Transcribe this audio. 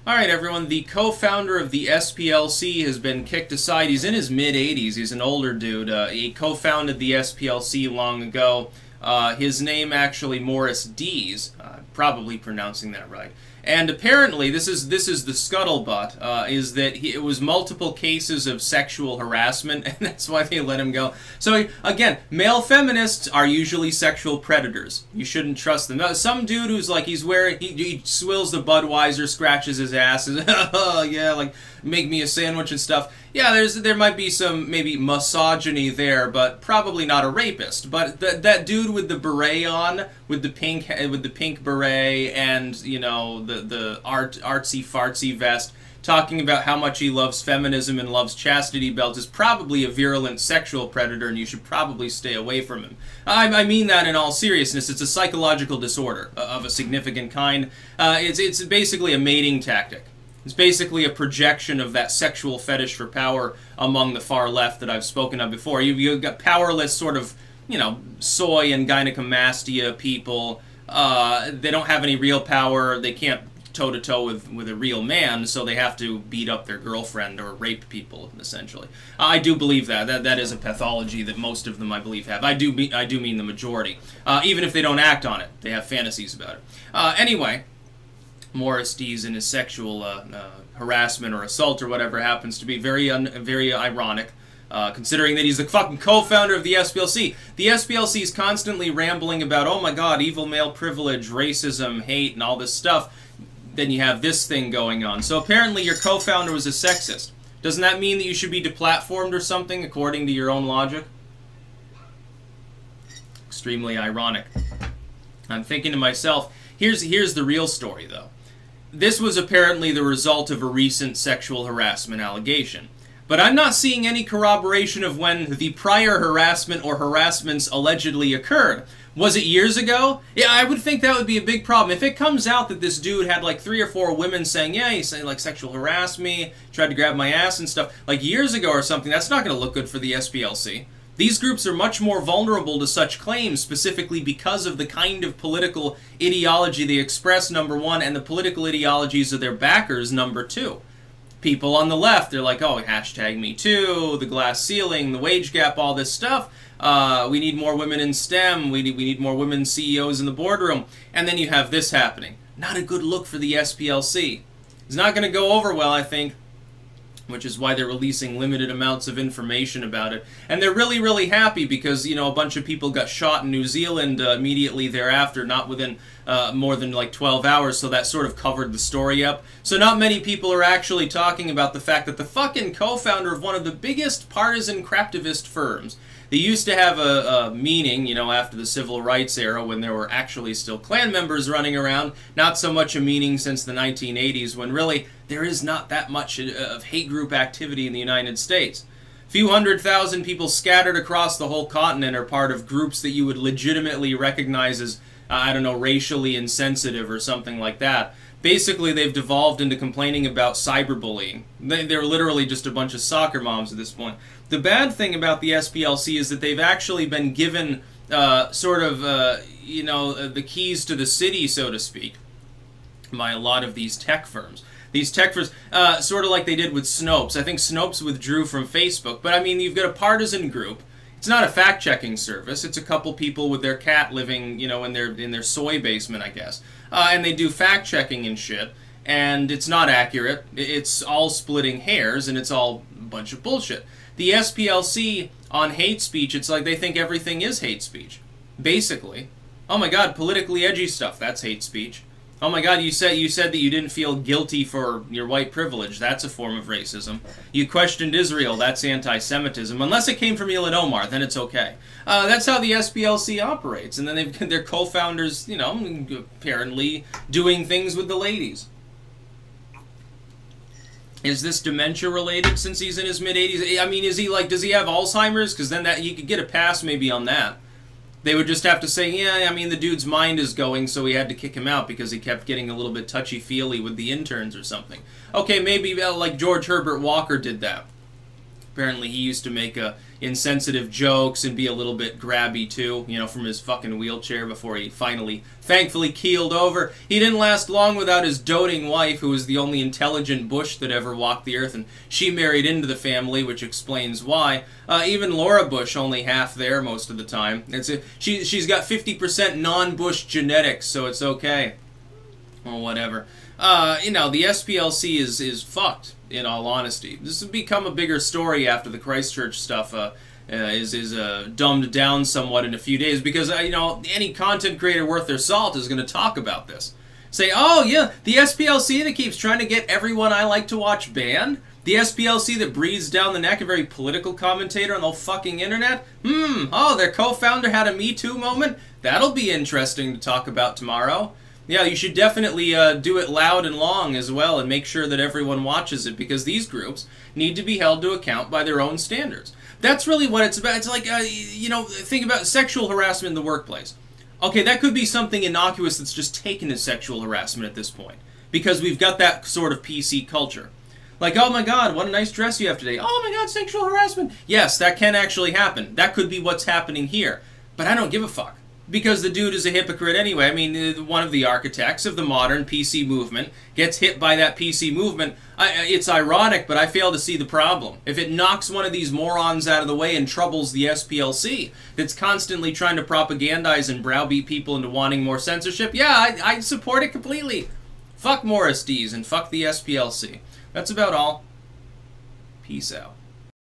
Alright everyone, the co-founder of the SPLC has been kicked aside. He's in his mid-80s, he's an older dude. He co-founded the SPLC long ago. His name actually Morris Dees, probably pronouncing that right. And apparently, this is the scuttlebutt, is that it was multiple cases of sexual harassment, and that's why they let him go. So again, male feminists are usually sexual predators. You shouldn't trust them. Some dude who's like, he swills the Budweiser, scratches his ass, and oh yeah, like make me a sandwich and stuff. Yeah, there might be some maybe misogyny there, but probably not a rapist. But that dude with the beret on, with the pink beret, and you know the artsy fartsy vest, talking about how much he loves feminism and loves chastity belts, is probably a virulent sexual predator, and you should probably stay away from him. I mean that in all seriousness. It's a psychological disorder of a significant kind. It's basically a mating tactic. It's basically a projection of that sexual fetish for power among the far left that I've spoken of before. You've got powerless sort of, you know, soy and gynecomastia people. They don't have any real power. They can't toe-to-toe with a real man, so they have to beat up their girlfriend or rape people, essentially. I do believe that is a pathology that most of them, I believe, have. I do mean the majority. Even if they don't act on it, they have fantasies about it. Anyway, Morris Dees and his sexual harassment or assault or whatever happens to be very ironic, considering that he's the fucking co-founder of the SPLC. The SPLC is constantly rambling about, oh my god, evil male privilege, racism, hate, and all this stuff. Then you have this thing going on. So apparently your co-founder was a sexist. Doesn't that mean that you should be deplatformed or something, according to your own logic? Extremely ironic. I'm thinking to myself, here's the real story, though. This was apparently the result of a recent sexual harassment allegation. But I'm not seeing any corroboration of when the prior harassment or harassments allegedly occurred. Was it years ago? Yeah, I would think that would be a big problem. If it comes out that this dude had like 3 or 4 women saying, yeah, he like sexual harassed me, tried to grab my ass and stuff, like years ago or something, that's not going to look good for the SPLC. These groups are much more vulnerable to such claims, specifically because of the kind of political ideology they express, number one, and the political ideologies of their backers, number two. People on the left, they're like, oh, hashtag Me Too, the glass ceiling, the wage gap, all this stuff. We need more women in STEM. We need more women CEOs in the boardroom. And then you have this happening. Not a good look for the SPLC. It's not going to go over well, I think, which is why they're releasing limited amounts of information about it. And they're really, really happy because, you know, a bunch of people got shot in New Zealand immediately thereafter, not within more than like 12 hours, so that sort of covered the story up. So not many people are actually talking about the fact that the fucking co-founder of one of the biggest partisan craptivist firms, they used to have a meaning, you know, after the civil rights era when there were actually still Klan members running around. Not so much a meaning since the 1980s when really there is not that much of hate group activity in the United States. A few 100,000 people scattered across the whole continent are part of groups that you would legitimately recognize as, I don't know, racially insensitive or something like that. Basically, they've devolved into complaining about cyberbullying. They're literally just a bunch of soccer moms at this point. The bad thing about the SPLC is that they've actually been given you know, the keys to the city, so to speak, by a lot of these tech firms. These tech firms, sort of like they did with Snopes. I think Snopes withdrew from Facebook, but I mean, you've got a partisan group. It's not a fact-checking service. It's a couple people with their cat living, you know, in their soy basement, I guess. And they do fact-checking and shit, and it's not accurate. It's all splitting hairs, and it's all a bunch of bullshit. The SPLC on hate speech, it's like they think everything is hate speech, basically. Oh my god, politically edgy stuff, that's hate speech. Oh my god, you said that you didn't feel guilty for your white privilege. That's a form of racism. You questioned Israel. That's anti-Semitism. Unless it came from Ilhan Omar, then it's okay. That's how the SPLC operates. And then they've got their co-founders, you know, apparently doing things with the ladies. Is this dementia related since he's in his mid-80s? I mean, is he like, does he have Alzheimer's? Because then you could get a pass maybe on that. They would just have to say, yeah, I mean, the dude's mind is going, so we had to kick him out because he kept getting a little bit touchy-feely with the interns or something. Okay, maybe like George Herbert Walker did that. Apparently he used to make insensitive jokes and be a little bit grabby too, you know, from his fucking wheelchair before he finally, thankfully, keeled over. He didn't last long without his doting wife, who was the only intelligent Bush that ever walked the earth, and she married into the family, which explains why. Even Laura Bush only half there most of the time. She's got 50% non-Bush genetics, so it's okay. Or whatever. You know, the SPLC is fucked, in all honesty. This has become a bigger story after the Christchurch stuff is dumbed down somewhat in a few days, because, you know, any content creator worth their salt is going to talk about this. Say, oh, yeah, the SPLC that keeps trying to get everyone I like to watch banned? The SPLC that breathes down the neck a very political commentator on the fucking internet? Oh, their co-founder had a Me Too moment? That'll be interesting to talk about tomorrow. Yeah, you should definitely do it loud and long as well, and make sure that everyone watches it, because these groups need to be held to account by their own standards. That's really what it's about. It's like, you know, think about sexual harassment in the workplace. Okay, that could be something innocuous that's just taken as sexual harassment at this point, because we've got that sort of PC culture. Like, oh my god, what a nice dress you have today. Oh my god, sexual harassment. Yes, that can actually happen. That could be what's happening here. But I don't give a fuck. Because the dude is a hypocrite anyway. I mean, one of the architects of the modern PC movement gets hit by that PC movement. It's ironic, but I fail to see the problem. If it knocks one of these morons out of the way and troubles the SPLC, that's constantly trying to propagandize and browbeat people into wanting more censorship, yeah, I support it completely. Fuck Morris Dees and fuck the SPLC. That's about all. Peace out.